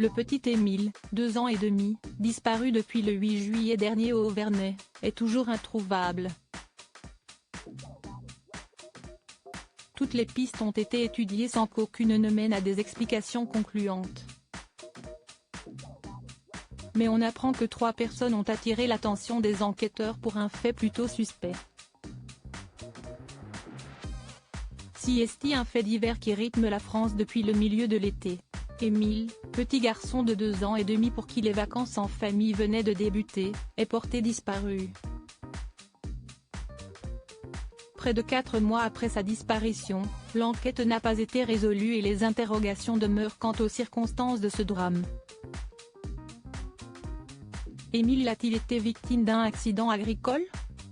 Le petit Émile, 2 ans et demi, disparu depuis le 8 juillet dernier au Auvernais, est toujours introuvable. Toutes les pistes ont été étudiées sans qu'aucune ne mène à des explications concluantes. Mais on apprend que 3 personnes ont attiré l'attention des enquêteurs pour un fait plutôt suspect. Si est un fait divers qui rythme la France depuis le milieu de l'été. Émile, petit garçon de 2 ans et demi pour qui les vacances en famille venaient de débuter, est porté disparu. Près de 4 mois après sa disparition, l'enquête n'a pas été résolue et les interrogations demeurent quant aux circonstances de ce drame. Émile a-t-il été victime d'un accident agricole?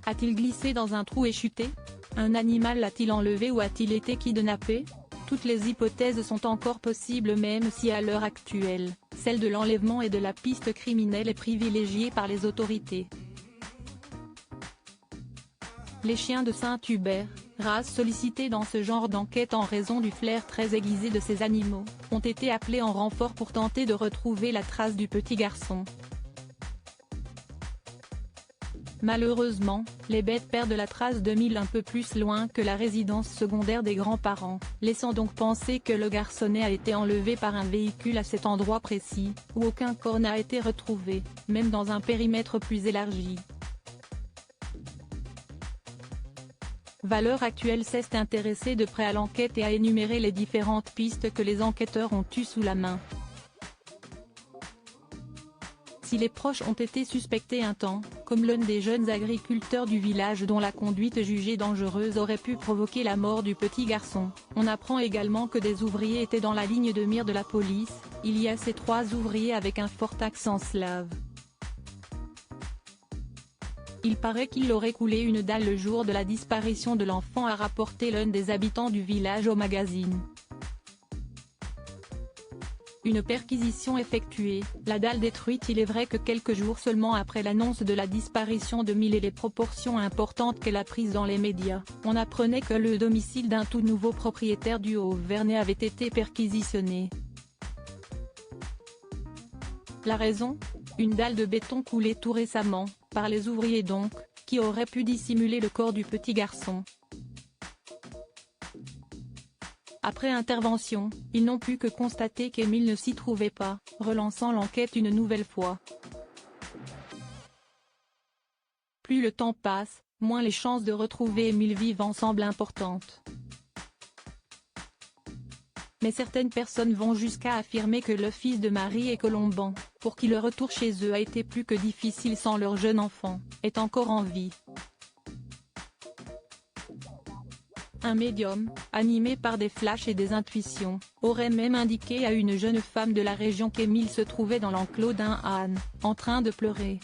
A-t-il glissé dans un trou et chuté? Un animal l'a-t-il enlevé ou a-t-il été kidnappé? Toutes les hypothèses sont encore possibles même si à l'heure actuelle, celle de l'enlèvement et de la piste criminelle est privilégiée par les autorités. Les chiens de Saint-Hubert, race sollicitée dans ce genre d'enquête en raison du flair très aiguisé de ces animaux, ont été appelés en renfort pour tenter de retrouver la trace du petit garçon. Malheureusement, les bêtes perdent la trace d'Émile un peu plus loin que la résidence secondaire des grands-parents, laissant donc penser que le garçonnet a été enlevé par un véhicule à cet endroit précis, où aucun corps n'a été retrouvé, même dans un périmètre plus élargi. Valeurs Actuelles s'est intéressé de près à l'enquête et a énuméré les différentes pistes que les enquêteurs ont eues sous la main. Si les proches ont été suspectés un temps, comme l'un des jeunes agriculteurs du village dont la conduite jugée dangereuse aurait pu provoquer la mort du petit garçon, on apprend également que des ouvriers étaient dans la ligne de mire de la police. Il y a ces 3 ouvriers avec un fort accent slave. Il paraît qu'il aurait coulé une dalle le jour de la disparition de l'enfant, a rapporté l'un des habitants du village au magazine. Une perquisition effectuée, la dalle détruite. Il est vrai que quelques jours seulement après l'annonce de la disparition d'Émile et les proportions importantes qu'elle a prises dans les médias, on apprenait que le domicile d'un tout nouveau propriétaire du Auvernais avait été perquisitionné. La raison? Une dalle de béton coulée tout récemment, par les ouvriers donc, qui aurait pu dissimuler le corps du petit garçon. Après intervention, ils n'ont pu que constater qu'Émile ne s'y trouvait pas, relançant l'enquête une nouvelle fois. Plus le temps passe, moins les chances de retrouver Émile vivant semblent importantes. Mais certaines personnes vont jusqu'à affirmer que le fils de Marie et Colomban, pour qui le retour chez eux a été plus que difficile sans leur jeune enfant, est encore en vie. Un médium, animé par des flashs et des intuitions, aurait même indiqué à une jeune femme de la région qu'Émile se trouvait dans l'enclos d'un âne, en train de pleurer.